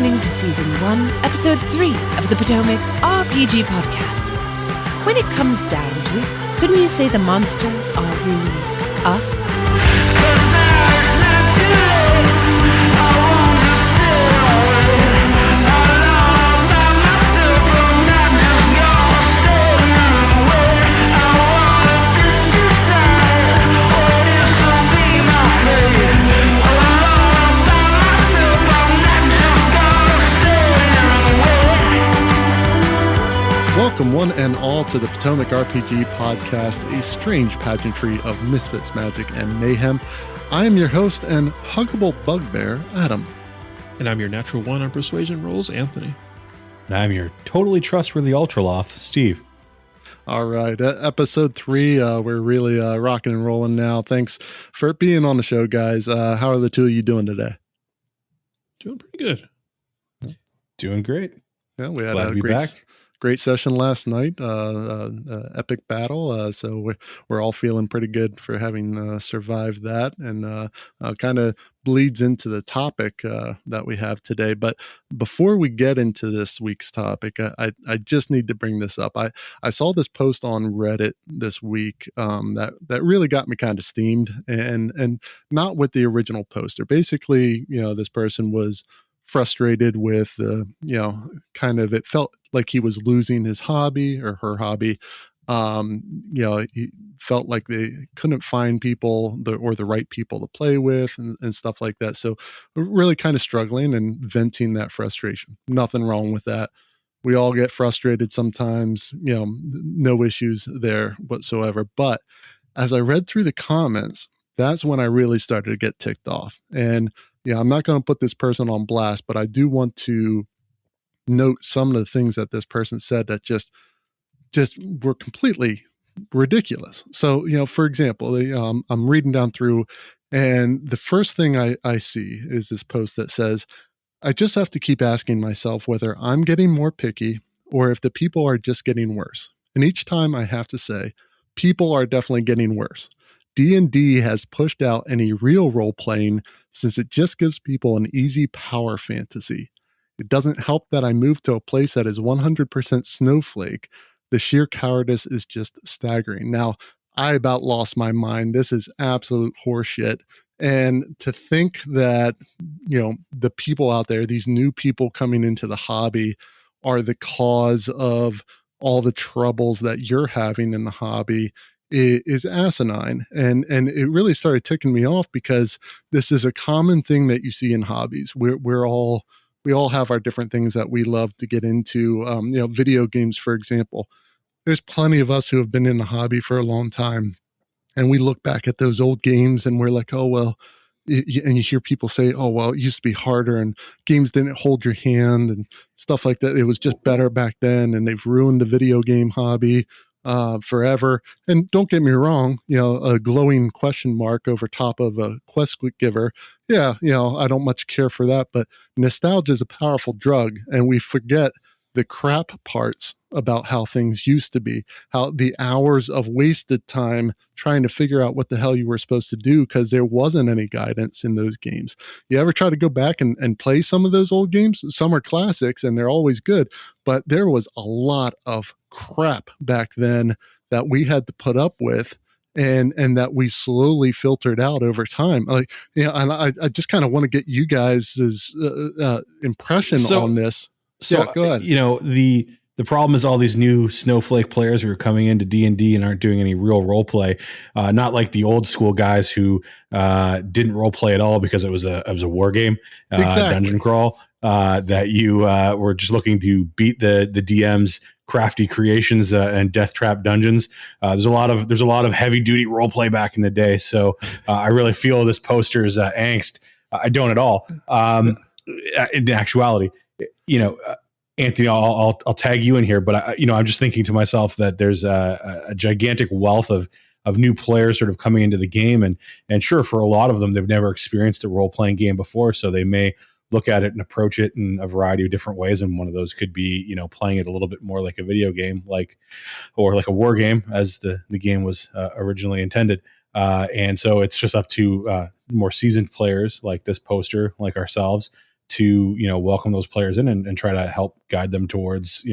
listening to Season 1, Episode 3 of the Potomac RPG Podcast. When it comes down to it, couldn't you say the monsters are really us? Welcome one and all to the Potomac RPG Podcast, a strange pageantry of misfits, magic, and mayhem. I am your host and huggable bugbear, Adam. And I'm your natural one on persuasion rolls, Anthony. And I'm your totally trustworthy Ultraloth, Steve. All right, episode 3, we're really rocking and rolling now. Thanks for being on the show, guys. How are the two of you doing today? Doing pretty good. Doing great. Yeah, we had Glad a to be great back. Great session last night, epic battle. So we're all feeling pretty good for having survived that, and kind of bleeds into the topic that we have today. But before we get into this week's topic, I just need to bring this up. I saw this post on Reddit this week that really got me kind of steamed, and not with the original poster. Basically, this person was frustrated with kind of, it felt like he was losing his hobby or her hobby. He felt like they couldn't find people or the right people to play with and stuff like that. So really kind of struggling and venting that frustration. Nothing wrong with that. We all get frustrated sometimes, no issues there whatsoever. But as I read through the comments, that's when I really started to get ticked off. And I'm not going to put this person on blast, but I do want to note some of the things that this person said that just were completely ridiculous. So, for example, I'm reading down through, and the first thing I see is this post that says, I just have to keep asking myself whether I'm getting more picky or if the people are just getting worse. And each time I have to say, people are definitely getting worse. D&D has pushed out any real role-playing since it just gives people an easy power fantasy. It doesn't help that I moved to a place that is 100% snowflake. The sheer cowardice is just staggering. Now, I about lost my mind. This is absolute horseshit. And to think that, the people out there, these new people coming into the hobby, are the cause of all the troubles that you're having in the hobby is asinine. And it really started ticking me off because this is a common thing that you see in hobbies. We all have our different things that we love to get into. Video games, for example. There's plenty of us who have been in the hobby for a long time, and we look back at those old games and we're like, oh, well, and you hear people say, oh, well, it used to be harder and games didn't hold your hand and stuff like that. It was just better back then, and they've ruined the video game hobby forever. And don't get me wrong, a glowing question mark over top of a quest giver. Yeah, I don't much care for that, but nostalgia is a powerful drug, and we forget the crap parts about how things used to be, how the hours of wasted time trying to figure out what the hell you were supposed to do because there wasn't any guidance in those games. You ever try to go back and play some of those old games? Some are classics and they're always good, but there was a lot of crap back then that we had to put up with and that we slowly filtered out over time. And I just kind of want to get you guys' impression on this. So, yeah, go ahead. The problem is all these new snowflake players who are coming into D&D and aren't doing any real role play. Not like the old school guys who didn't role play at all because it was a war game, exactly. Dungeon crawl, that you were just looking to beat the DM's crafty creations and death trap dungeons. There's a lot of heavy duty role play back in the day. So I really feel this poster's angst. I don't at all. In actuality, Anthony, I'll tag you in here, but I'm just thinking to myself that there's a gigantic wealth of new players sort of coming into the game, and sure, for a lot of them, they've never experienced a role playing game before, so they may look at it and approach it in a variety of different ways. And one of those could be, playing it a little bit more like a video game, or like a war game, as the game was originally intended. And so it's just up to more seasoned players like this poster, like ourselves, to, welcome those players in and try to help guide them towards,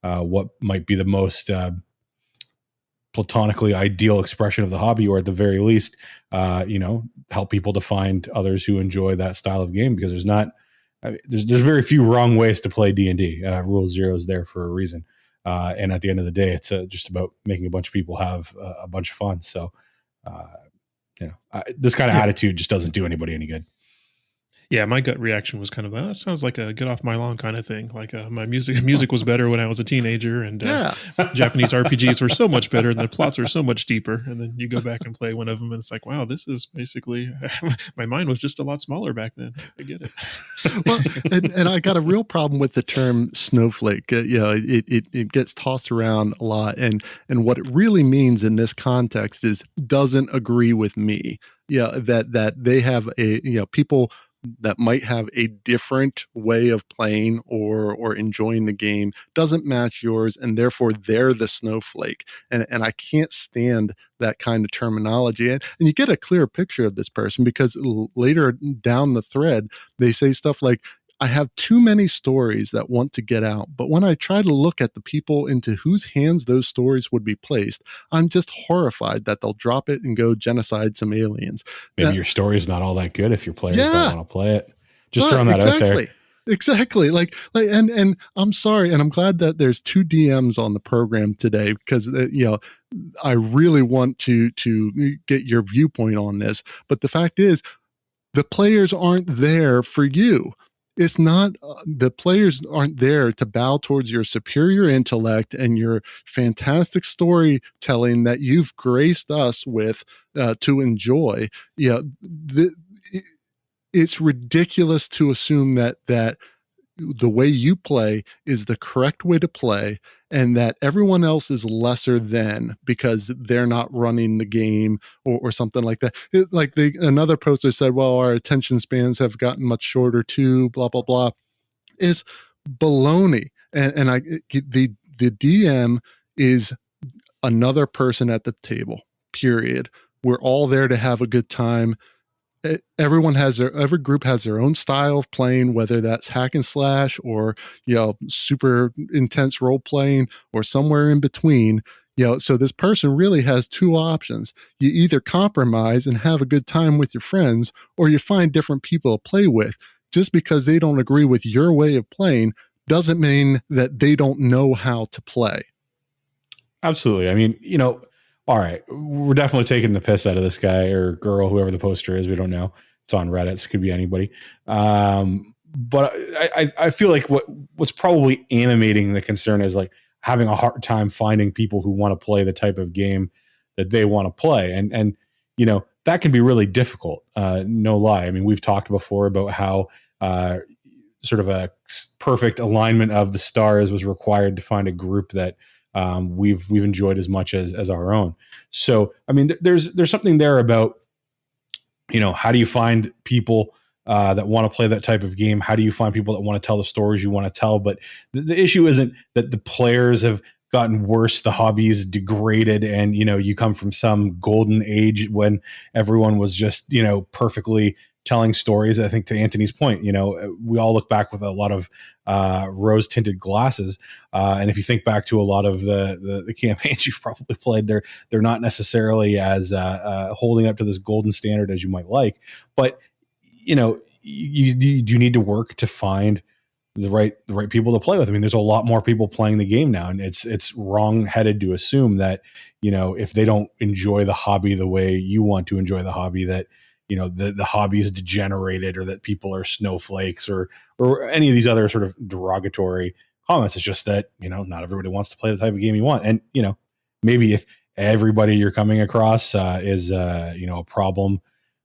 what might be the most platonically ideal expression of the hobby, or at the very least, help people to find others who enjoy that style of game, because there's very few wrong ways to play D&D. Rule 0 is there for a reason. And at the end of the day, it's just about making a bunch of people have a bunch of fun. So, this kind of attitude just doesn't do anybody any good. Yeah, my gut reaction was kind of that sounds like a get off my lawn kind of thing. Like my music was better when I was a teenager, and Japanese RPGs were so much better, and the plots are so much deeper. And then you go back and play one of them, and it's like, wow, this is basically my mind was just a lot smaller back then. I get it. Well, and I got a real problem with the term snowflake. It gets tossed around a lot, and what it really means in this context is doesn't agree with me. Yeah, that they have people that might have a different way of playing or enjoying the game doesn't match yours, and therefore they're the snowflake. And I can't stand that kind of terminology. And you get a clear picture of this person because later down the thread, they say stuff like, I have too many stories that want to get out, but when I try to look at the people into whose hands those stories would be placed, I'm just horrified that they'll drop it and go genocide some aliens. Maybe your story is not all that good if your players don't want to play it. Just throwing that out there. Exactly. And I'm sorry. And I'm glad that there's 2 DMs on the program today, because, I really want to get your viewpoint on this. But the fact is, the players aren't there for you. It's not, the players aren't there to bow towards your superior intellect and your fantastic storytelling that you've graced us with to enjoy. It's ridiculous to assume that the way you play is the correct way to play, and that everyone else is lesser than because they're not running the game or something like that. Another poster said, well, our attention spans have gotten much shorter too, blah, blah, blah. It's baloney. And the DM is another person at the table, period. We're all there to have a good time. Every group has their own style of playing, whether that's hack and slash or, super intense role playing or somewhere in between. So this person really has 2 options. You either compromise and have a good time with your friends, or you find different people to play with. Just because they don't agree with your way of playing doesn't mean that they don't know how to play. Absolutely. I mean, all right, we're definitely taking the piss out of this guy or girl, whoever the poster is. We don't know. It's on Reddit, so it could be anybody. But I feel like what's probably animating the concern is like having a hard time finding people who want to play the type of game that they want to play. And that can be really difficult. No lie. I mean, we've talked before about how sort of a perfect alignment of the stars was required to find a group that we've enjoyed as much as our own. So, I mean, there's something there about, how do you find people that want to play that type of game? How do you find people that want to tell the stories you want to tell? But the issue isn't that the players have gotten worse, the hobby's degraded, and, you come from some golden age when everyone was just, perfectly telling stories. I think to Anthony's point, we all look back with a lot of rose tinted glasses. And if you think back to a lot of the campaigns you've probably played, they're not necessarily as holding up to this golden standard as you might like. But, you need to work to find the right people to play with. I mean, there's a lot more people playing the game now, and it's wrong-headed to assume that, if they don't enjoy the hobby the way you want to enjoy the hobby, that the hobby is degenerated, or that people are snowflakes, or any of these other sort of derogatory comments. It's just that, not everybody wants to play the type of game you want. And, maybe if everybody you're coming across is, a problem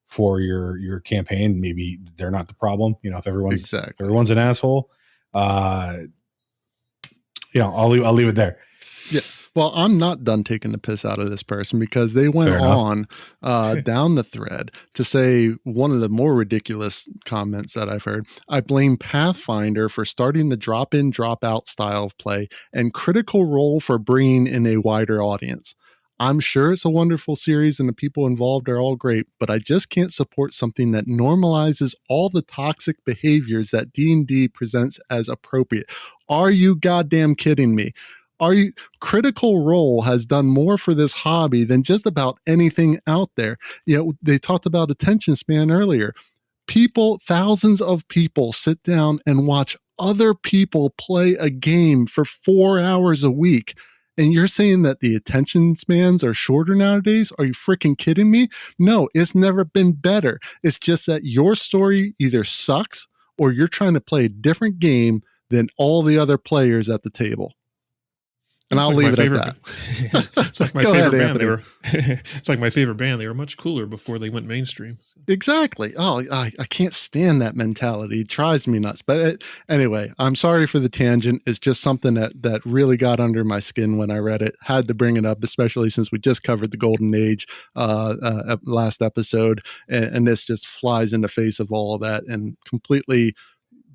for your campaign, maybe they're not the problem. If everyone's an asshole, I'll leave it there. Yeah. Well, I'm not done taking the piss out of this person, because they went on down the thread to say one of the more ridiculous comments that I've heard. I blame Pathfinder for starting the drop-in, drop-out style of play, and Critical Role for bringing in a wider audience. I'm sure it's a wonderful series and the people involved are all great, but I just can't support something that normalizes all the toxic behaviors that D&D presents as appropriate. Are you goddamn kidding me? Critical Role has done more for this hobby than just about anything out there. They talked about attention span earlier. Thousands of people sit down and watch other people play a game for 4 hours a week. And you're saying that the attention spans are shorter nowadays? Are you freaking kidding me? No, it's never been better. It's just that your story either sucks or you're trying to play a different game than all the other players at the table. And I'll leave it at that. It's like my favorite band. It's like my favorite band. They were much cooler before they went mainstream. Exactly. Oh, I can't stand that mentality. It drives me nuts. But anyway, I'm sorry for the tangent. It's just something that really got under my skin when I read it. Had to bring it up, especially since we just covered the Golden Age last episode. And this just flies in the face of all of that and completely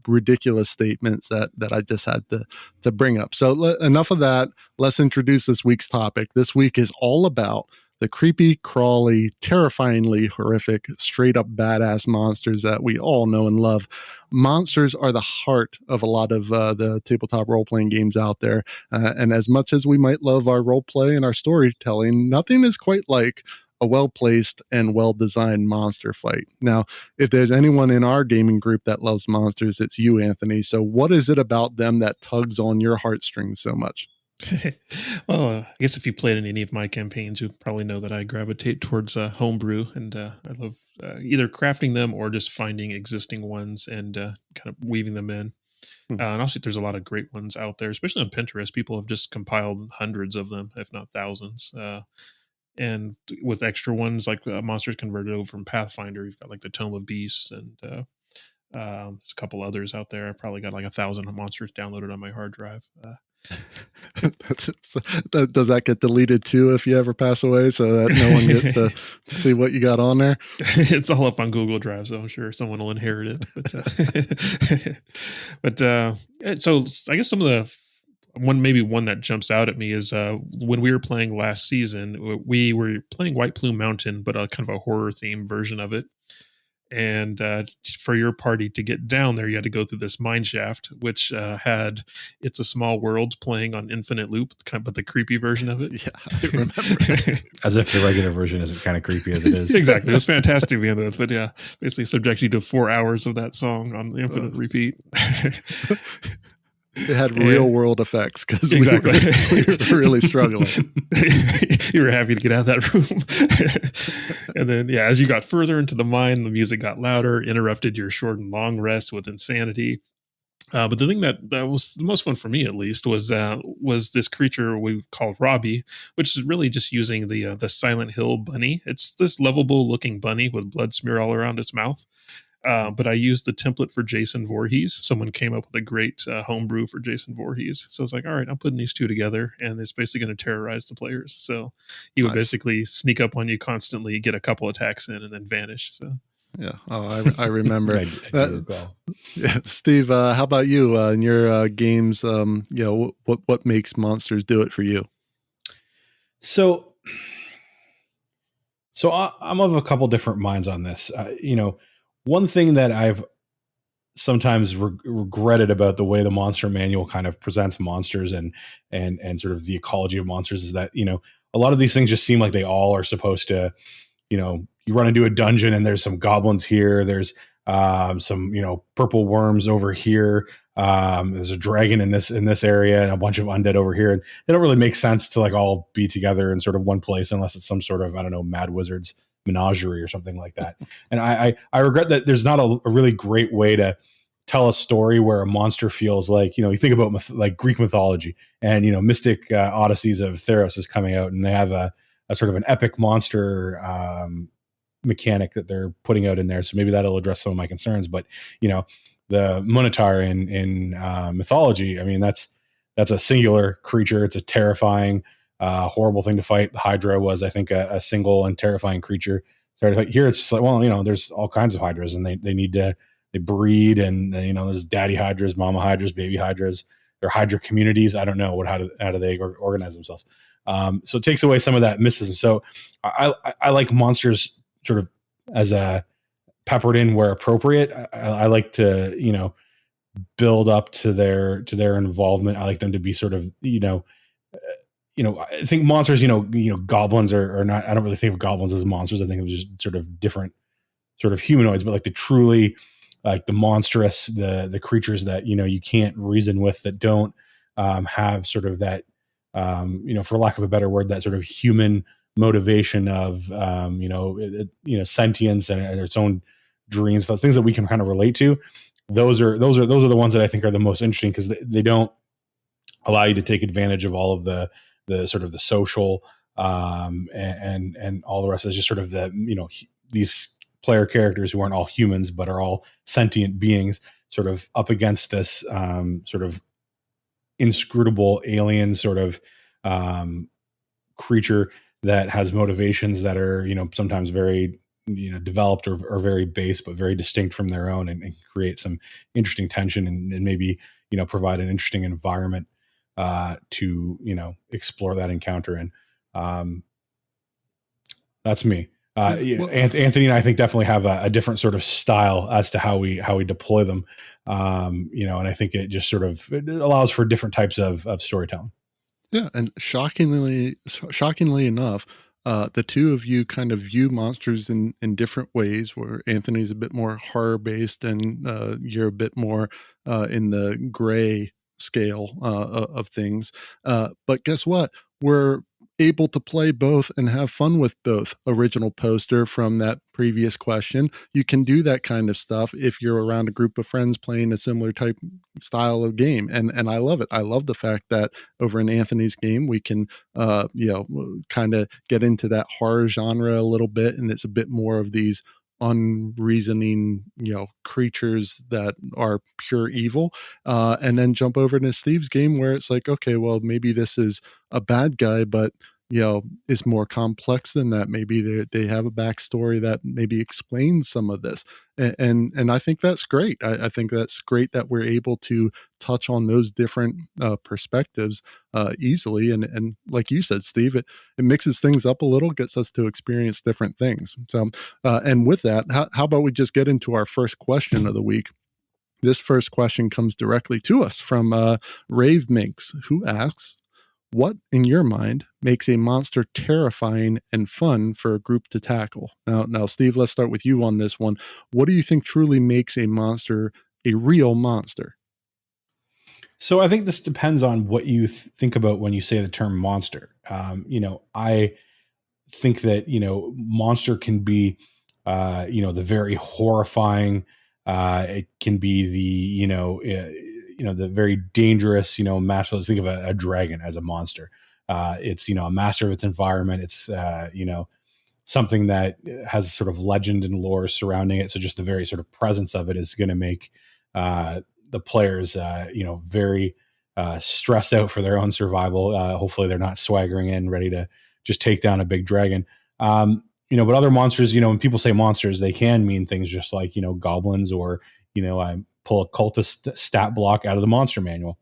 ridiculous statements that I just had to bring up. So enough of that. Let's introduce this week's topic. This week is all about the creepy, crawly, terrifyingly horrific, straight up badass monsters that we all know and love. Monsters are the heart of a lot of the tabletop role-playing games out there. And as much as we might love our role-play and our storytelling, nothing is quite like a well-placed and well-designed monster fight. Now, if there's anyone in our gaming group that loves monsters, it's you, Anthony. So what is it about them that tugs on your heartstrings so much? Well, I guess if you played in any of my campaigns, you probably know that I gravitate towards homebrew, and I love either crafting them or just finding existing ones and kind of weaving them in. And also, there's a lot of great ones out there, especially on Pinterest. People have just compiled hundreds of them, if not thousands. And with extra ones like monsters converted over from Pathfinder, you've got like the Tome of Beasts and there's a couple others out there. I probably got like 1,000 monsters downloaded on my hard drive. Does that get deleted too if you ever pass away, so that no one gets to see what you got on there? It's all up on Google Drive, so I'm sure someone will inherit it. But so I guess some of the one that jumps out at me is when we were playing last season, we were playing White Plume Mountain, but a kind of a horror themed version of it. And for your party to get down there, you had to go through this mine shaft, which had It's a Small World playing on infinite loop, but the creepy version of it. Yeah, I remember. As if the regular version isn't kind of creepy as it is. Exactly. It was fantastic to be in this, but yeah, basically subject you to 4 hours of that song on the infinite repeat. It had real world effects because exactly. we were really struggling. You were happy to get out of that room. And then, yeah, as you got further into the mine, the music got louder, interrupted your short and long rests with insanity. But the thing that was the most fun for me, at least, was this creature we called Robbie, which is really just using the Silent Hill bunny. It's this lovable looking bunny with blood smear all around its mouth. But I used the template for Jason Voorhees. Someone came up with a great homebrew for Jason Voorhees. So I was like, all right, I'm putting these two together, and it's basically going to terrorize the players. So he would basically sneak up on you constantly, get a couple attacks in, and then vanish. So yeah, I remember. I do recall. Yeah, Steve, how about you in your games? What makes monsters do it for you? So I'm of a couple different minds on this. One thing that I've sometimes regretted about the way the monster manual kind of presents monsters and sort of the ecology of monsters is that, a lot of these things just seem like they all are supposed to, you run into a dungeon and there's some goblins here. There's some, purple worms over here. There's a dragon in this area and a bunch of undead over here. And they don't really make sense to like all be together in sort of one place unless it's some sort of, I don't know, Mad Wizards menagerie or something like that. And I regret that there's not a really great way to tell a story where a monster feels like, you think about like Greek mythology and, Mystic Odysseys of Theros is coming out and they have a sort of an epic monster mechanic that they're putting out in there. So maybe that'll address some of my concerns. But, the Minotaur in mythology, I mean, that's a singular creature. It's a terrifying, horrible thing to fight. The Hydra was, I think, a single and terrifying creature. Here it's just like, well, there's all kinds of Hydras and they breed and, there's daddy Hydras, mama Hydras, baby Hydras. their Hydra communities. I don't know how do they organize themselves. So it takes away some of that mysticism. So I like monsters sort of as a peppered in where appropriate. I like to, build up to their involvement. I like them to be sort of, I think monsters, goblins are not, I don't really think of goblins as monsters. I think of just sort of different sort of humanoids, but like the truly like the monstrous, the creatures that, you can't reason with, that don't have sort of that, for lack of a better word, that sort of human motivation of, sentience and its own dreams, those things that we can kind of relate to. Those are the ones that I think are the most interesting, because they don't allow you to take advantage of all of the sort of the social and all the rest. Is just sort of the, these player characters who aren't all humans but are all sentient beings, sort of up against this sort of inscrutable alien sort of creature that has motivations that are, sometimes very, developed or very base, but very distinct from their own, and create some interesting tension and maybe, provide an interesting environment to, explore that encounter in. That's me. Anthony and I think definitely have a different sort of style as to how we deploy them. And I think it just sort of, it allows for different types of storytelling. Yeah. And shockingly enough, the two of you kind of view monsters in different ways, where Anthony's a bit more horror based and you're a bit more in the gray scale of things. But guess what? We're able to play both and have fun with both. Original poster from that previous question. You can do that kind of stuff if you're around a group of friends playing a similar type style of game. And I love it. I love the fact that over in Anthony's game, we can, kind of get into that horror genre a little bit. And it's a bit more of these unreasoning, creatures that are pure evil, and then jump over to Steve's game where it's like, okay, well, maybe this is a bad guy, but is more complex than that. Maybe they have a backstory that maybe explains some of this, and I think that's great. I think that's great that we're able to touch on those different perspectives easily, and like you said, Steve, it mixes things up a little, gets us to experience different things. So, and with that, how about we just get into our first question of the week? This first question comes directly to us from Rave Minx, who asks, what, in your mind, makes a monster terrifying and fun for a group to tackle? Now, Steve, let's start with you on this one. What do you think truly makes a monster a real monster? So I think this depends on what you think about when you say the term monster. I think that, monster can be, the very horrifying. It can be the very dangerous, master. Let's think of a dragon as a monster. It's, a master of its environment. It's, something that has sort of legend and lore surrounding it. So just the very sort of presence of it is going to make the players, very stressed out for their own survival. Hopefully they're not swaggering in ready to just take down a big dragon. But other monsters, when people say monsters, they can mean things just like, goblins, or, I pull a cultist stat block out of the monster manual.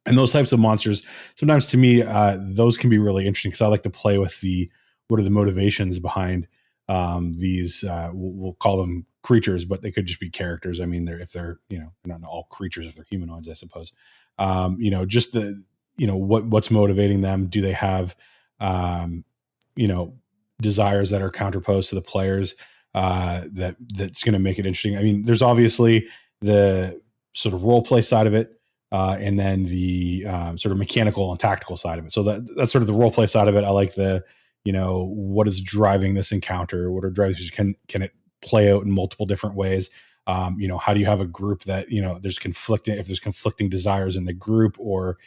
And those types of monsters, sometimes to me, those can be really interesting, because I like to play with what are the motivations behind these, we'll call them creatures, but they could just be characters. I mean, they're not all creatures if they're humanoids, I suppose. Just what's motivating them. Do they have, desires that are counterposed to the players, that's going to make it interesting. I mean, there's obviously the sort of role play side of it, and then the sort of mechanical and tactical side of it. So that's sort of the role play side of it. I like the, what is driving this encounter? What are drivers? Can it play out in multiple different ways? How do you have a group that, if there's conflicting desires in the group, or,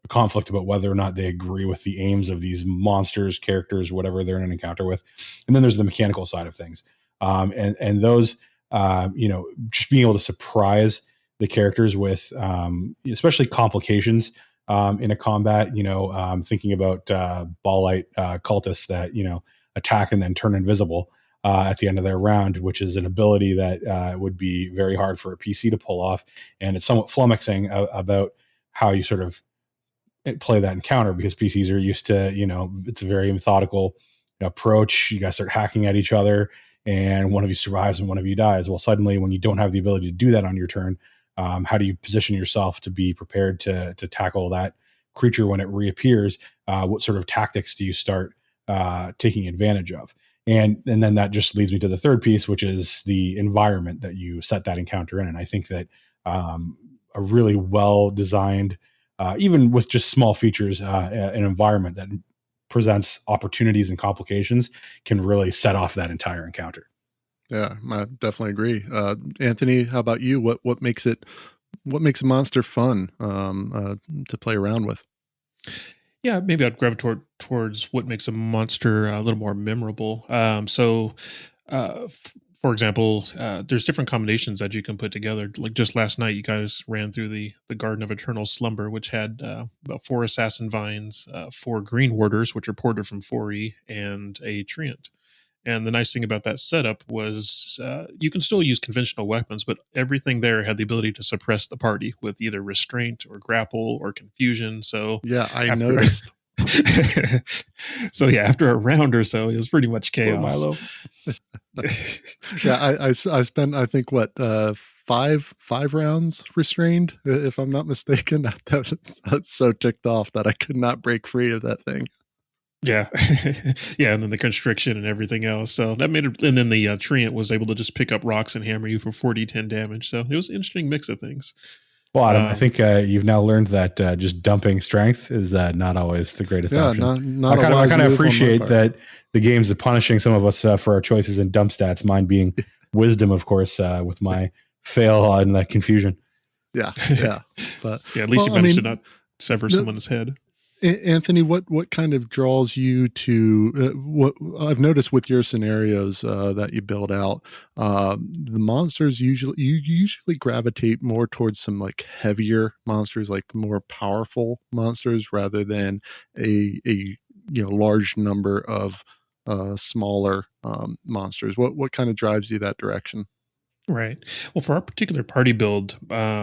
a conflict about whether or not they agree with the aims of these monsters, characters, whatever they're in an encounter with. And then there's the mechanical side of things. And those, just being able to surprise the characters with, especially complications in a combat, thinking about ball light cultists that, attack and then turn invisible at the end of their round, which is an ability that would be very hard for a PC to pull off. And it's somewhat flummoxing about, how you sort of play that encounter, because PCs are used to, it's a very methodical approach. You guys start hacking at each other and one of you survives and one of you dies. Well, suddenly when you don't have the ability to do that on your turn, how do you position yourself to be prepared to tackle that creature when it reappears? What sort of tactics do you start taking advantage of? And then that just leads me to the third piece, which is the environment that you set that encounter in. And I think that a really well designed, even with just small features, an environment that presents opportunities and complications can really set off that entire encounter. Yeah, I definitely agree. Anthony, how about you? What makes a monster fun to play around with? Yeah, maybe I'd gravitate towards what makes a monster a little more memorable. For example, there's different combinations that you can put together. Like just last night, you guys ran through the Garden of Eternal Slumber, which had about 4 Assassin Vines, 4 Green Warders, which are ported from 4E, and a Treant. And the nice thing about that setup was you can still use conventional weapons, but everything there had the ability to suppress the party with either restraint or grapple or confusion. So yeah, I noticed. So yeah, after a round or so, it was pretty much chaos. Yeah, I spent, I think, five rounds restrained, if I'm not mistaken. That's so ticked off that I could not break free of that thing. Yeah. Yeah, and then the constriction and everything else. So that made it, and then the Treant was able to just pick up rocks and hammer you for 40-10 damage. So it was an interesting mix of things. Well, Adam, I think you've now learned that just dumping strength is not always the greatest option. Not I kind of appreciate that the games are punishing some of us for our choices in dump stats. Mine being wisdom, of course, with my fail and the confusion. Yeah, but yeah, at least you managed to not sever someone's head. Anthony, what kind of draws you to what I've noticed with your scenarios that you build out? The monsters usually gravitate more towards some like heavier monsters, like more powerful monsters, rather than a large number of smaller monsters. What kind of drives you that direction? Right. Well, for our particular party build,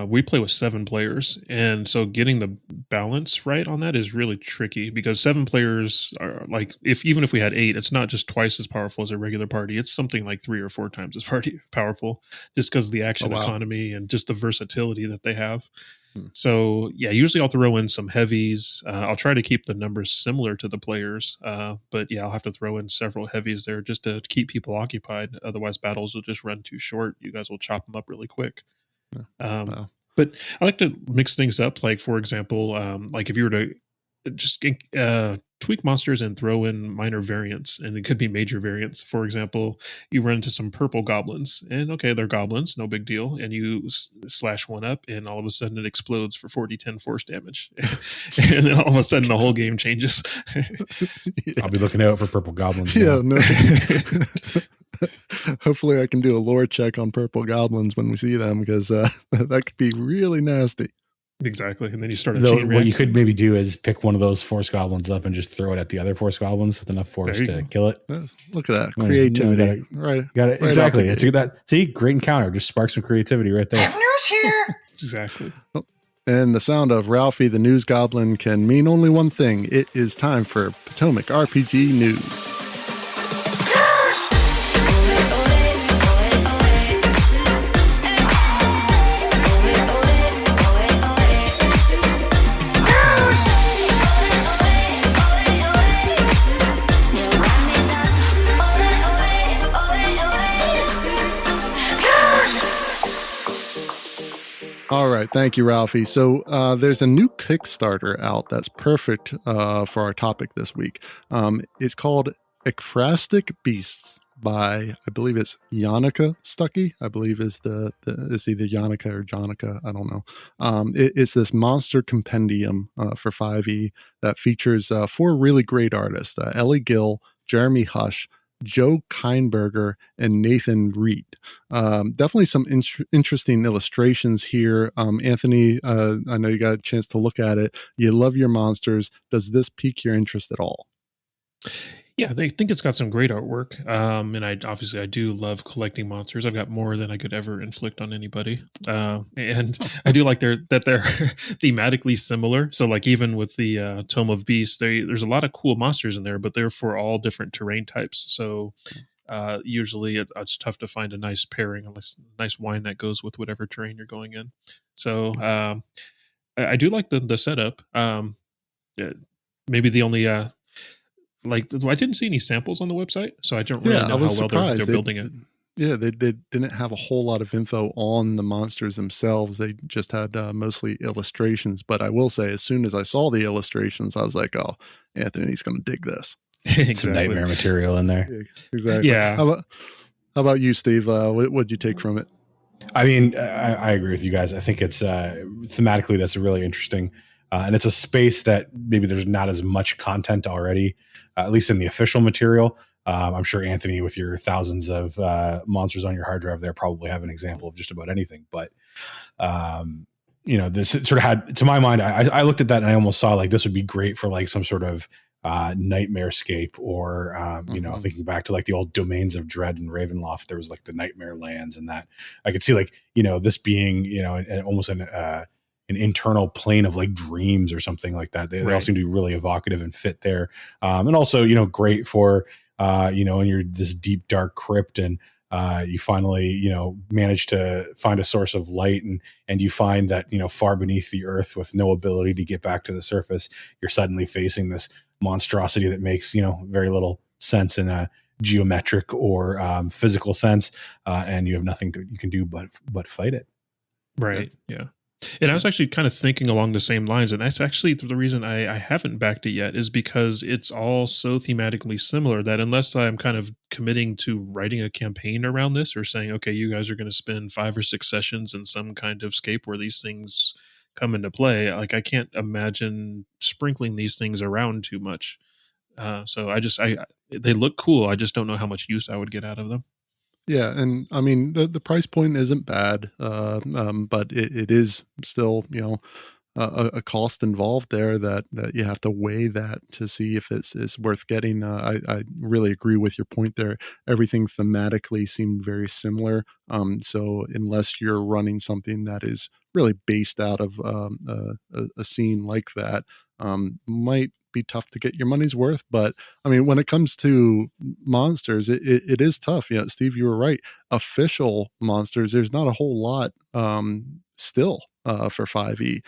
we play with 7 players. And so getting the balance right on that is really tricky, because 7 players are like, even if we had 8, it's not just twice as powerful as a regular party. It's something like 3 or 4 times as powerful, just because of the action economy and just the versatility that they have. So yeah, usually I'll throw in some heavies. I'll try to keep the numbers similar to the players, but yeah, I'll have to throw in several heavies there just to keep people occupied. Otherwise, battles will just run too short. You guys will chop them up really quick. But I like to mix things up. Like for example, like if you were to just tweak monsters and throw in minor variants, and it could be major variants. For example, you run into some purple goblins, and okay, they're goblins, no big deal, and you slash one up, and all of a sudden it explodes for 40-10 force damage. And then all of a sudden the whole game changes. I'll be looking out for purple goblins. Yeah, no. Hopefully I can do a lore check on purple goblins when we see them, because that could be really nasty. Exactly. And then you start a chain reaction. What you could maybe do is pick one of those force goblins up and just throw it at the other force goblins with enough force to kill it. Look at that creativity. Got it. Exactly. It's that. See, great encounter. Just spark some creativity right there. Exactly. And the sound of Ralphie the News Goblin can mean only one thing. It is time for Potomac RPG News. All right. Thank you, Ralphie. So there's a new Kickstarter out that's perfect for our topic this week. It's called Ekphrastic Beasts by, I believe it's Yannicka Stuckey. I believe is it's either Yannicka or Jonica. I don't know. It's this monster compendium for 5e that features 4 really great artists, Ellie Gill, Jeremy Hush, Joe Kienberger, and Nathan Reed. Definitely some interesting illustrations here. Anthony, I know you got a chance to look at it. You love your monsters. Does this pique your interest at all? Yeah, they think it's got some great artwork. And I do love collecting monsters. I've got more than I could ever inflict on anybody. And I do like they're thematically similar. So like even with the Tome of Beasts, there's a lot of cool monsters in there, but they're for all different terrain types. So usually it's tough to find a nice pairing, a nice wine that goes with whatever terrain you're going in. So I do like the setup. Yeah, maybe the only I didn't see any samples on the website, so I don't really know how well they're building it. They didn't have a whole lot of info on the monsters themselves. They just had mostly illustrations. But I will say, as soon as I saw the illustrations, I was like, "Oh, Anthony's going to dig this." Exactly. Some nightmare material in there. Yeah, exactly. Yeah. How about you, Steve? What'd you take from it? I mean, I agree with you guys. I think it's thematically that's really interesting. And it's a space that maybe there's not as much content already, at least in the official material. I'm sure Anthony, with your thousands of monsters on your hard drive there, probably have an example of just about anything. But, this sort of had, to my mind, I looked at that and I almost saw like this would be great for like some sort of nightmare scape or, thinking back to like the old Domains of Dread and Ravenloft, there was like the Nightmare Lands and that I could see like, this being, almost an internal plane of like dreams or something like that. They all seem to be really evocative and fit there. And also, great for, and you're this deep, dark crypt and you finally, manage to find a source of light and you find that, far beneath the earth with no ability to get back to the surface, you're suddenly facing this monstrosity that makes, very little sense in a geometric or physical sense. And you have nothing you can do but fight it. Right. Yeah. And I was actually kind of thinking along the same lines, and that's actually the reason I haven't backed it yet is because it's all so thematically similar that unless I'm kind of committing to writing a campaign around this or saying, okay, you guys are going to spend 5 or 6 sessions in some kind of scape where these things come into play, like I can't imagine sprinkling these things around too much. So they look cool. I just don't know how much use I would get out of them. Yeah, and I mean the price point isn't bad, but it is still a cost involved there that you have to weigh that to see if it's worth getting. I really agree with your point there. Everything thematically seemed very similar. So unless you're running something that is really based out of a scene like that, might be tough to get your money's worth. But I mean, when it comes to monsters, it is tough. Steve, you were right. Official monsters, there's not a whole lot still for 5e.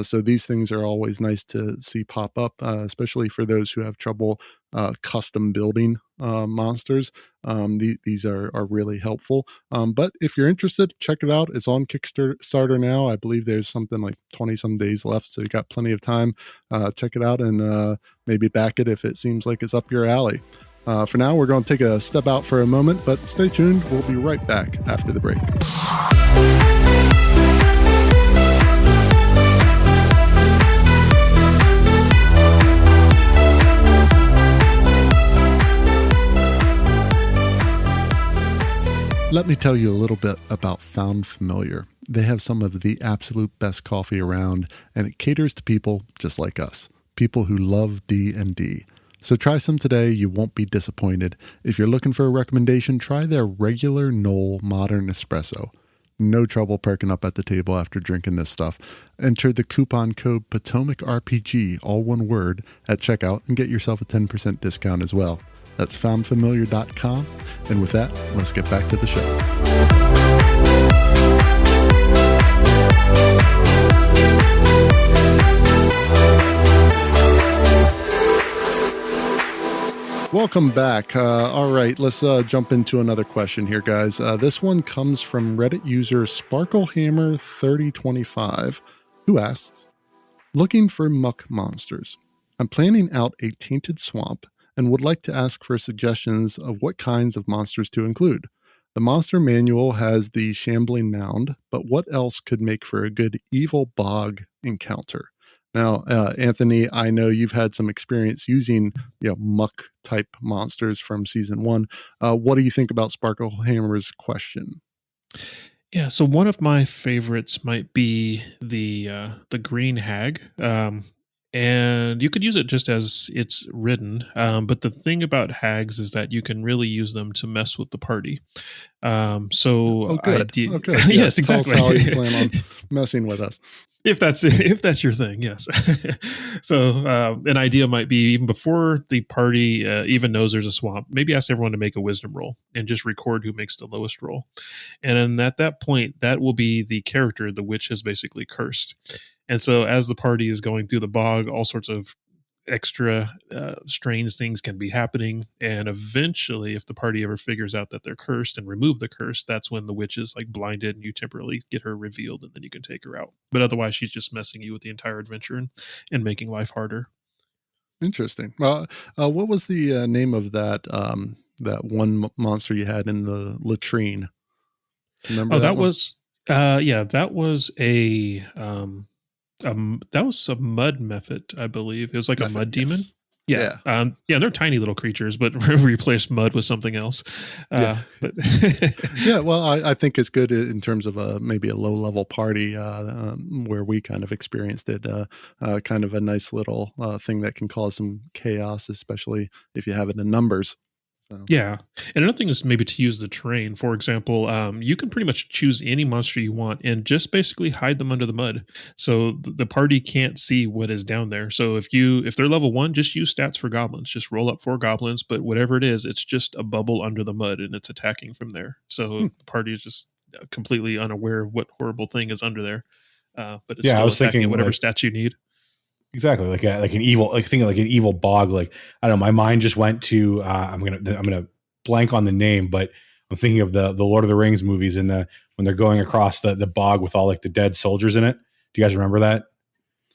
So these things are always nice to see pop up, especially for those who have trouble custom building monsters. These are really helpful. But if you're interested, check it out. It's on Kickstarter now. I believe there's something like 20 some days left, so you got plenty of time. Check it out and maybe back it if it seems like it's up your alley. For now, we're going to take a step out for a moment, but stay tuned. We'll be right back after the break. Let me tell you a little bit about Found Familiar. They have some of the absolute best coffee around, and it caters to people just like us, people who love D&D. So try some today. You won't be disappointed. If you're looking for a recommendation, try their regular Knoll Modern Espresso. No trouble perking up at the table after drinking this stuff. Enter the coupon code Potomac RPG, all one word, at checkout and get yourself a 10% discount as well. That's foundfamiliar.com. And with that, let's get back to the show. Welcome back. All right, let's jump into another question here, guys. This one comes from Reddit user SparkleHammer3025, who asks, looking for muck monsters. I'm planning out a tainted swamp and would like to ask for suggestions of what kinds of monsters to include. The monster manual has the shambling mound, but what else could make for a good evil bog encounter? Now, Anthony, I know you've had some experience using muck type monsters from season 1. What do you think about Sparklehammer's question? Yeah, so one of my favorites might be the green hag. and you could use it just as it's written. But the thing about hags is that you can really use them to mess with the party. Oh, good. Oh, good. Yes, exactly. Tell us how you plan on messing with us. If that's your thing, yes. So an idea might be, even before the party even knows there's a swamp, maybe ask everyone to make a wisdom roll and just record who makes the lowest roll. And then at that point, that will be the character the witch has basically cursed. And so as the party is going through the bog, all sorts of extra strange things can be happening, and eventually, if the party ever figures out that they're cursed and remove the curse, that's when the witch is like blinded and you temporarily get her revealed, and then you can take her out. But otherwise, she's just messing you with the entire adventure and making life harder. Interesting. Well, what was the name of that that one monster you had in the latrine? Remember that was that was that was a mud mephit, I believe. It was like a mud demon. Yes. Yeah. They're tiny little creatures, but replaced mud with something else. But yeah, well, I think it's good in terms of maybe a low level party where we kind of experienced it. Kind of a nice little thing that can cause some chaos, especially if you have it in numbers. So. Yeah. And another thing is maybe to use the terrain. For example, you can pretty much choose any monster you want and just basically hide them under the mud. So the party can't see what is down there. So if they're level 1, just use stats for goblins. Just roll up 4 goblins, but whatever it is, it's just a bubble under the mud and it's attacking from there. So the party is just completely unaware of what horrible thing is under there. But it's still attacking at whatever stats you need. Exactly, like an evil, like thinking like an evil bog. Like, I don't know, my mind just went to I'm gonna blank on the name, but I'm thinking of the Lord of the Rings movies and when they're going across the bog with all like the dead soldiers in it. Do you guys remember that?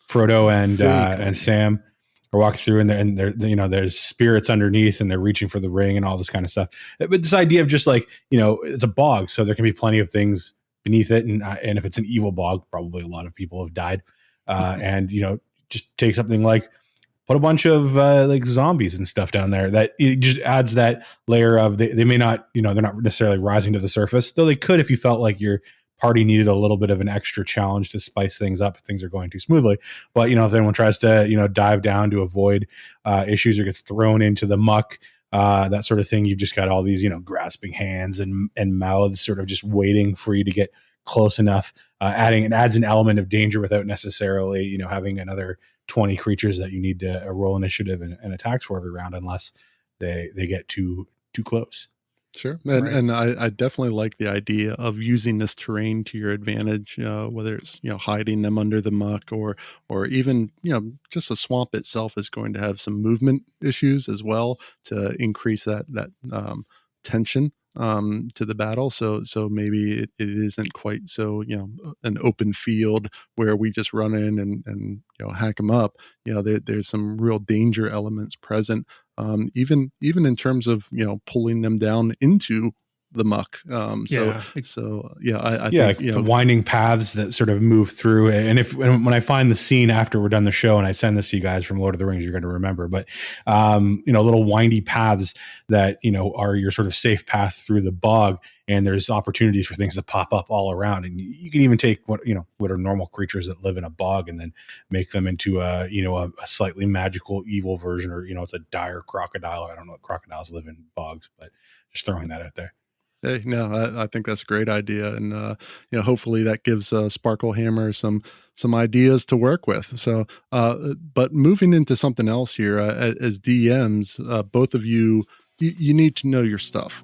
Frodo and Sam are walking through and they're there's spirits underneath and they're reaching for the ring and all this kind of stuff. But this idea of just like it's a bog, so there can be plenty of things beneath it, and if it's an evil bog, probably a lot of people have died, and just take something like put a bunch of like zombies and stuff down there. That it just adds that layer of they may not, they're not necessarily rising to the surface, though they could if you felt like your party needed a little bit of an extra challenge to spice things up if things are going too smoothly. But if anyone tries to dive down to avoid issues or gets thrown into the muck, that sort of thing, you've just got all these grasping hands and mouths sort of just waiting for you to get close enough. It adds an element of danger without necessarily having another 20 creatures that you need to roll initiative and attacks for every round, unless they get too close. Sure. And I definitely like the idea of using this terrain to your advantage, whether it's, hiding them under the muck or even, just the swamp itself is going to have some movement issues as well to increase that tension to the battle. So maybe it isn't quite so, an open field where we just run in and hack them up. There's some real danger elements present. Even in terms of pulling them down into the muck. I think the winding paths that sort of move through. And when I find the scene after we're done the show and I send this to you guys from Lord of the Rings, you're going to remember. But little windy paths that are your sort of safe path through the bog, and there's opportunities for things to pop up all around. And you can even take what are normal creatures that live in a bog and then make them into a slightly magical evil version, or it's a dire crocodile. I don't know what crocodiles live in bogs, but just throwing that out there. Hey, no, I think that's a great idea, and hopefully that gives Sparklehammer some ideas to work with. So, but moving into something else here, as DMs, both of you need to know your stuff,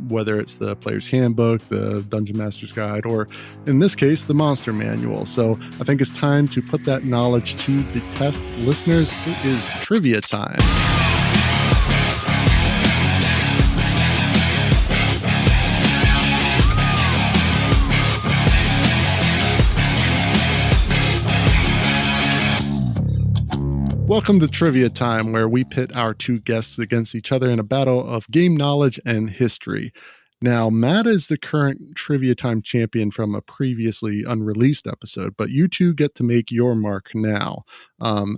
whether it's the player's handbook, the Dungeon Master's Guide, or in this case, the Monster Manual. So I think it's time to put that knowledge to the test. Listeners, it is trivia time. Welcome to Trivia Time, where we pit our two guests against each other in a battle of game knowledge and history. Now, Matt is the current Trivia Time champion from a previously unreleased episode, but you two get to make your mark now.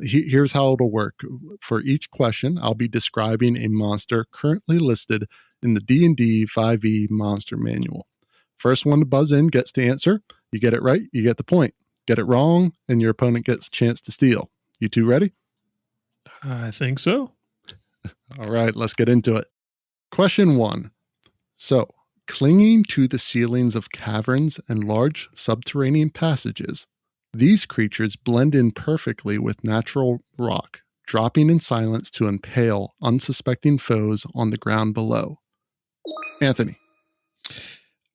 Here's how it'll work. For each question, I'll be describing a monster currently listed in the D&D 5e Monster Manual. First one to buzz in gets to answer. You get it right, you get the point. Get it wrong, and your opponent gets a chance to steal. You two ready? I think so. All right, let's get into it. Question 1. So, clinging to the ceilings of caverns and large subterranean passages, these creatures blend in perfectly with natural rock, dropping in silence to impale unsuspecting foes on the ground below. Anthony.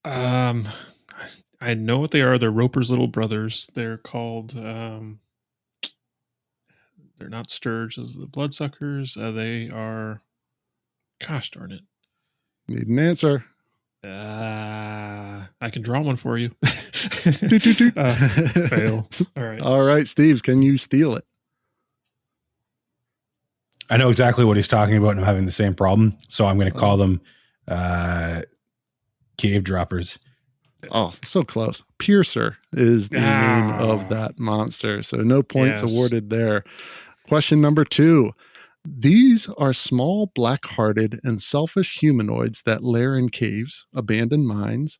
I know what they are. They're Roper's little brothers. They're called, they're not sturges, the bloodsuckers. They are, gosh darn it. Need an answer. I can draw one for you. Fail. All right. All right, Steve, can you steal it? I know exactly what he's talking about, and I'm having the same problem. So I'm going to call them cave droppers. Oh, so close. Piercer is the name of that monster. So no points awarded there. Question number 2. These are small, black-hearted, and selfish humanoids that lair in caves, abandoned mines,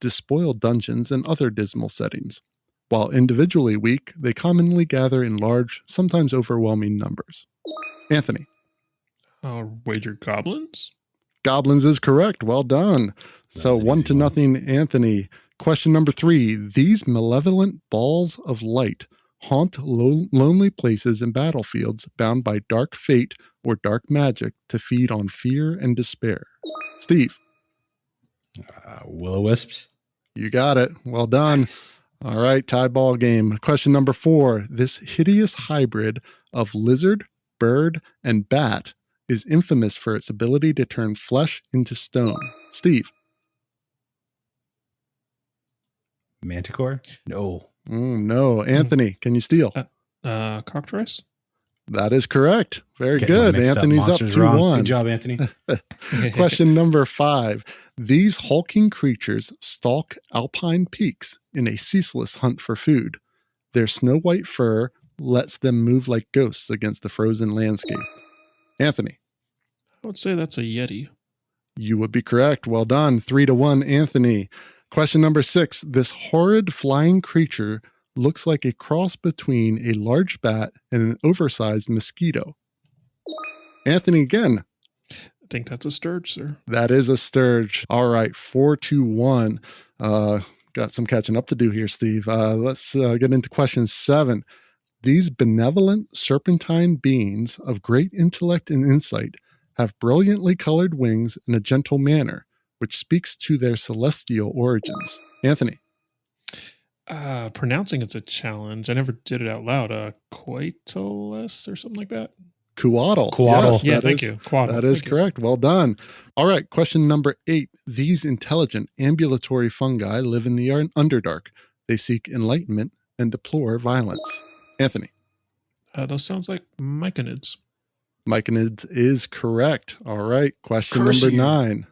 despoiled dungeons, and other dismal settings. While individually weak, they commonly gather in large, sometimes overwhelming numbers. Anthony. Wager goblins? Goblins is correct. Well done. So 1-0, Anthony. Question number 3. These malevolent balls of light haunt lonely places and battlefields bound by dark fate or dark magic to feed on fear and despair. Steve. Will-o-wisps. You got it. Well done. Nice. All right, tie ball game. Question number 4. This hideous hybrid of lizard, bird, and bat is infamous for its ability to turn flesh into stone. Steve. Manticore? No. No. Anthony, can you steal? Cockatrice? That is correct. Very Getting good. mixed Anthony's up monsters wrong. 2-1. Good job, Anthony. Question number 5. These hulking creatures stalk alpine peaks in a ceaseless hunt for food. Their snow-white fur lets them move like ghosts against the frozen landscape. Anthony. I would say that's a Yeti. You would be correct. Well done. 3-1, Anthony. Question number 6. This horrid flying creature looks like a cross between a large bat and an oversized mosquito. Anthony again. I think that's a sturge, sir. That is a sturge. All right, 4-1. Got some catching up to do here, Steve. Let's get into question 7. These benevolent serpentine beings of great intellect and insight have brilliantly colored wings in a gentle manner, which speaks to their celestial origins. Anthony. Pronouncing it's a challenge. I never did it out loud. Coatolus or something like that. Coatl. Coatl. Yes, Thank you. Coatl. That is correct. Well done. All right. Question number 8. These intelligent ambulatory fungi live in the Underdark. They seek enlightenment and deplore violence. Anthony. Those sounds like myconids. Myconids is correct. All right. Question number 9.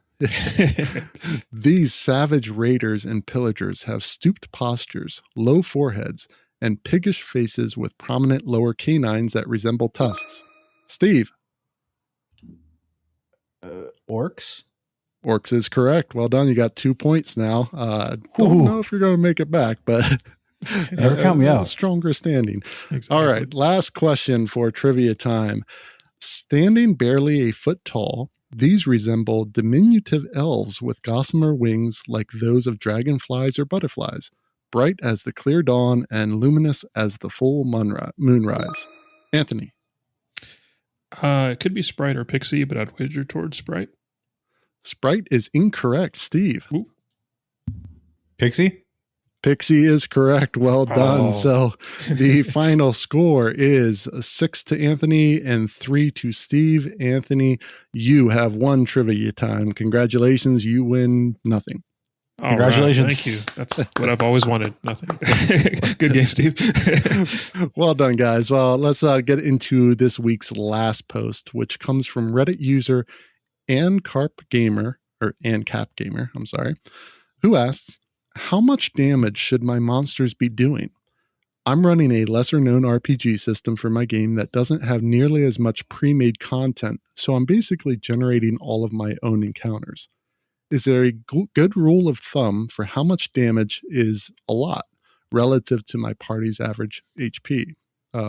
These savage raiders and pillagers have stooped postures, low foreheads, and piggish faces with prominent lower canines that resemble tusks. Steve. Orcs? Orcs is correct. Well done. You got 2 points now. Don't know if you're going to make it back, but never count me out. Stronger standing. Exactly. All right. Last question for trivia time. Standing barely a foot tall, these resemble diminutive elves with gossamer wings like those of dragonflies or butterflies, bright as the clear dawn and luminous as the full moonrise. Anthony. It could be Sprite or Pixie, but I'd wager towards Sprite. Sprite is incorrect. Steve. Ooh. Pixie? Pixie is correct. Well done. Oh. So the final score is 6 to Anthony and 3 to Steve. Anthony, you have won trivia time. Congratulations. You win nothing. All Congratulations. Right, thank you. That's what I've always wanted. Nothing. Good game, Steve. Well done, guys. Well, let's get into this week's last post, which comes from Reddit user AnCap Gamer, who asks, how much damage should my monsters be doing? I'm running a lesser-known RPG system for my game that doesn't have nearly as much pre-made content, so I'm basically generating all of my own encounters. Is there a good rule of thumb for how much damage is a lot relative to my party's average HP?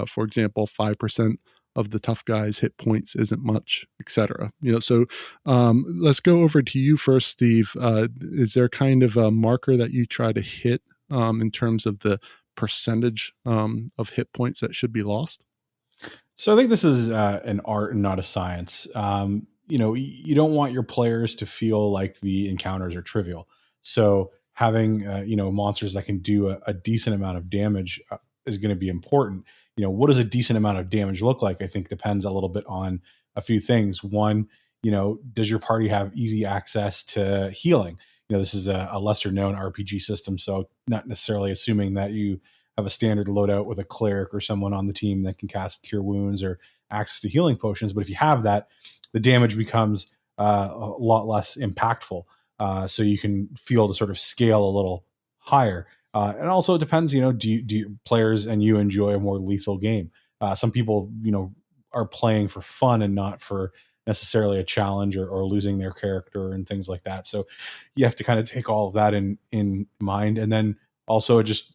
For example, 5% of the tough guys' hit points isn't much, etc. So let's go over to you first, Steve. Is there kind of a marker that you try to hit in terms of the percentage of hit points that should be lost? So I think this is an art and not a science. You don't want your players to feel like the encounters are trivial. So having monsters that can do a decent amount of damage is going to be important. What does a decent amount of damage look like? I think depends a little bit on a few things. One, does your party have easy access to healing? This is a lesser known RPG system, so not necessarily assuming that you have a standard loadout with a cleric or someone on the team that can cast cure wounds or access to healing potions. But if you have that, the damage becomes a lot less impactful. So you can feel the sort of scale a little higher. And also it depends, do players and you enjoy a more lethal game? Some people, are playing for fun and not for necessarily a challenge or losing their character and things like that. So you have to kind of take all of that in mind. And then also just,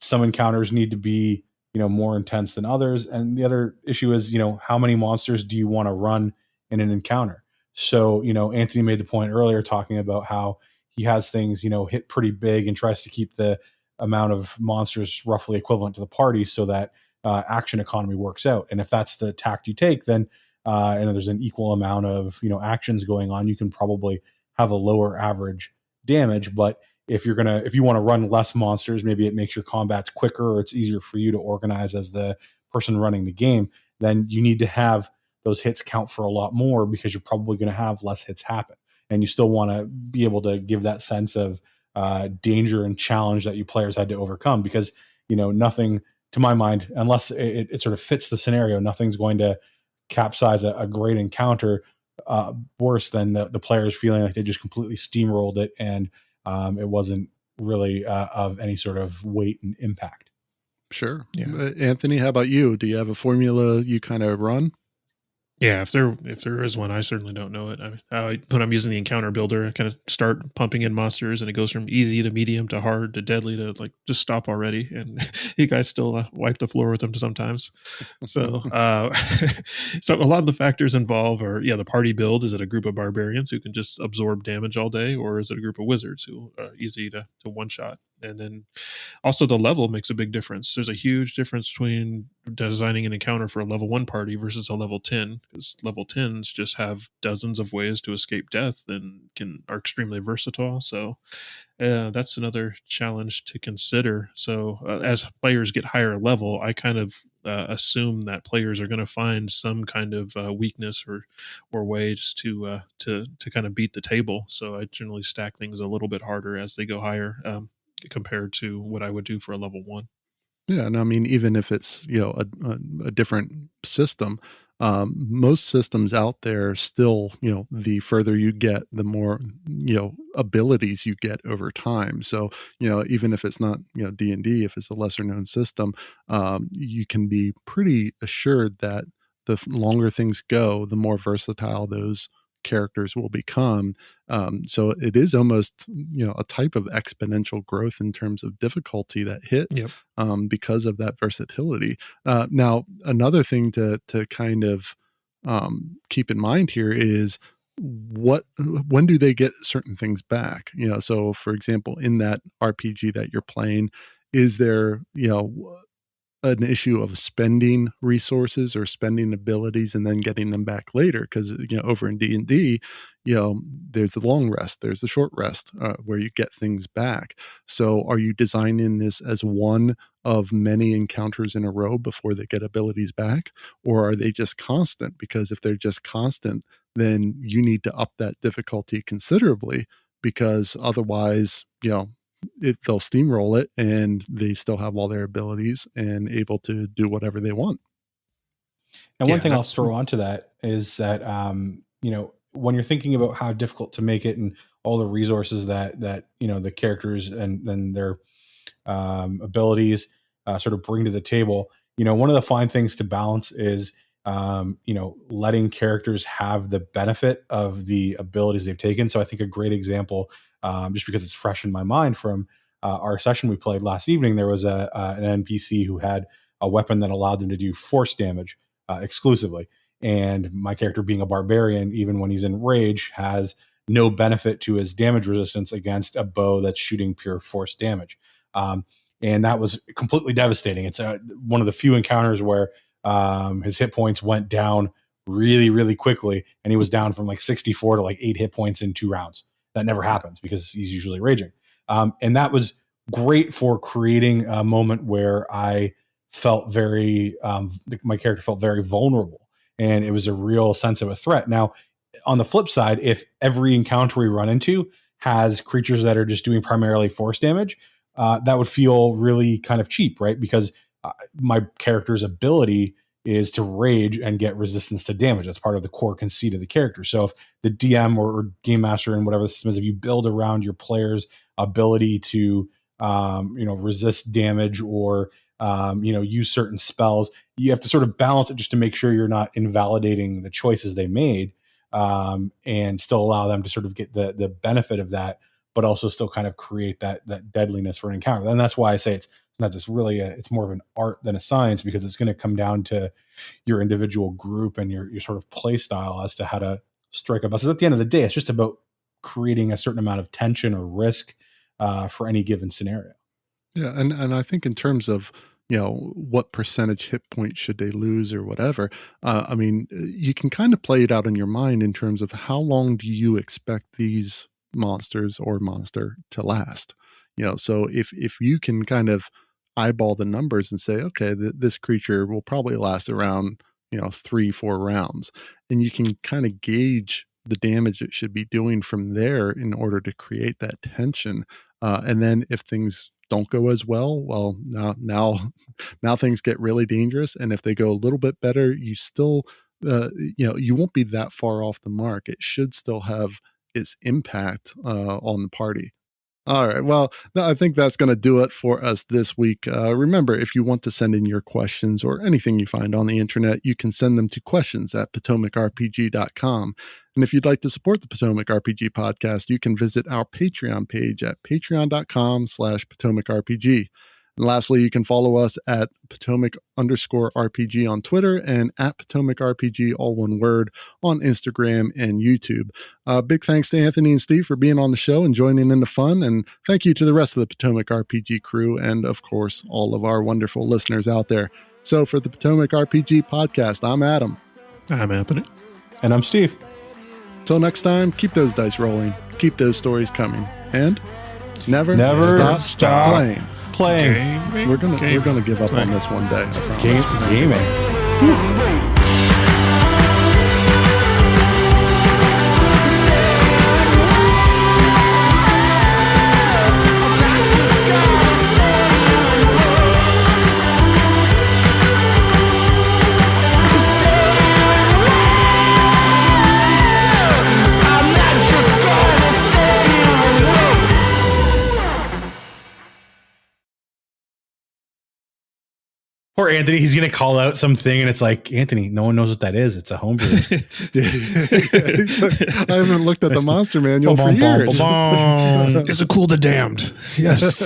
some encounters need to be, more intense than others. And the other issue is, how many monsters do you want to run in an encounter? So, Anthony made the point earlier talking about how he has things, hit pretty big and tries to keep the amount of monsters roughly equivalent to the party so that action economy works out. And if that's the tact you take, then and there's an equal amount of, actions going on, you can probably have a lower average damage. But if you want to run less monsters, maybe it makes your combats quicker or it's easier for you to organize as the person running the game, then you need to have those hits count for a lot more because you're probably going to have less hits happen. And you still want to be able to give that sense of danger and challenge that you players had to overcome because, nothing to my mind, unless it sort of fits the scenario, nothing's going to capsize a great encounter worse than the players feeling like they just completely steamrolled it and it wasn't really of any sort of weight and impact. Sure. Yeah. Anthony, how about you? Do you have a formula you kind of run? Yeah, if there is one, I certainly don't know it. When I'm using the encounter builder, I kind of start pumping in monsters, and it goes from easy to medium to hard to deadly to like just stop already. And you guys still wipe the floor with them sometimes. So, so a lot of the factors involved are the party build. Is it a group of barbarians who can just absorb damage all day, or is it a group of wizards who are easy to one shot? And then also the level makes a big difference. There's a huge difference between designing an encounter for a level 1 party versus a level 10, because level 10s just have dozens of ways to escape death and are extremely versatile. So that's another challenge to consider. So as players get higher level, I kind of assume that players are going to find some kind of weakness or ways to kind of beat the table. So I generally stack things a little bit harder as they go higher. Compared to what I would do for a level 1. Yeah, and I mean, even if it's a different system, most systems out there still, the further you get, the more abilities you get over time. So even if it's not D&D, if it's a lesser known system, you can be pretty assured that the longer things go, the more versatile those characters will become. So it is almost a type of exponential growth in terms of difficulty that hits because of that versatility. Now another thing to kind of keep in mind here is when do they get certain things back? So for example, in that RPG that you're playing, is there an issue of spending resources or spending abilities and then getting them back later? Because over in D&D, there's the long rest, there's the short rest, where you get things back. So are you designing this as one of many encounters in a row before they get abilities back, or are they just constant? Because if they're just constant, then you need to up that difficulty considerably, because otherwise they'll steamroll it and they still have all their abilities and able to do whatever they want. And one thing I'll throw onto that is that, when you're thinking about how difficult to make it and all the resources that the characters and their abilities sort of bring to the table, one of the fine things to balance is, letting characters have the benefit of the abilities they've taken. So I think a great example, just because it's fresh in my mind from our session we played last evening, there was an NPC who had a weapon that allowed them to do force damage exclusively. And my character, being a barbarian, even when he's in rage, has no benefit to his damage resistance against a bow that's shooting pure force damage. And that was completely devastating. It's one of the few encounters where his hit points went down really, really quickly, and he was down from like 64 to like 8 hit points in 2 rounds. That never happens because he's usually raging. And that was great for creating a moment where I felt my character felt very vulnerable, and it was a real sense of a threat. Now, on the flip side, if every encounter we run into has creatures that are just doing primarily force damage, that would feel really kind of cheap, right? Because my character's ability is to rage and get resistance to damage. That's part of the core conceit of the character. So if the DM or game master and whatever the system is, if you build around your player's ability to, resist damage or, use certain spells, you have to sort of balance it just to make sure you're not invalidating the choices they made, and still allow them to sort of get the benefit of that, but also still kind of create that deadliness for an encounter. And that's why I say it's not just really it's more of an art than a science, because it's going to come down to your individual group and your sort of play style as to how to strike a balance. At the end of the day, it's just about creating a certain amount of tension or risk for any given scenario. Yeah. And I think in terms of, what percentage hit points should they lose or whatever, you can kind of play it out in your mind in terms of how long do you expect these monsters or monster to last. So if you can kind of eyeball the numbers and say, okay, this creature will probably last around 3-4 rounds, and you can kind of gauge the damage it should be doing from there in order to create that tension, and then if things don't go as well, now things get really dangerous, and if they go a little bit better, you still you won't be that far off the mark. It should still have its impact on the party. All right. Well, I think that's going to do it for us this week. Remember, if you want to send in your questions or anything you find on the internet, you can send them to questions@potomacripg.com. And if you'd like to support the Potomac RPG podcast, you can visit our Patreon page at patreon.com/PotomacRPG. And lastly, you can follow us at Potomac_RPG on Twitter and at PotomacRPG, all one word, on Instagram and YouTube. Big thanks to Anthony and Steve for being on the show and joining in the fun. And thank you to the rest of the Potomac RPG crew and, of course, all of our wonderful listeners out there. So for the Potomac RPG podcast, I'm Adam. I'm Anthony. And I'm Steve. Till next time, keep those dice rolling, keep those stories coming, and never stop playing. Gaming. We're gonna give up on this one day. Gaming. Poor Anthony, he's going to call out something, and it's like, Anthony, no one knows what that is. It's a homebrew. I haven't looked at the monster manual for years. Is it cool to damned? Yes.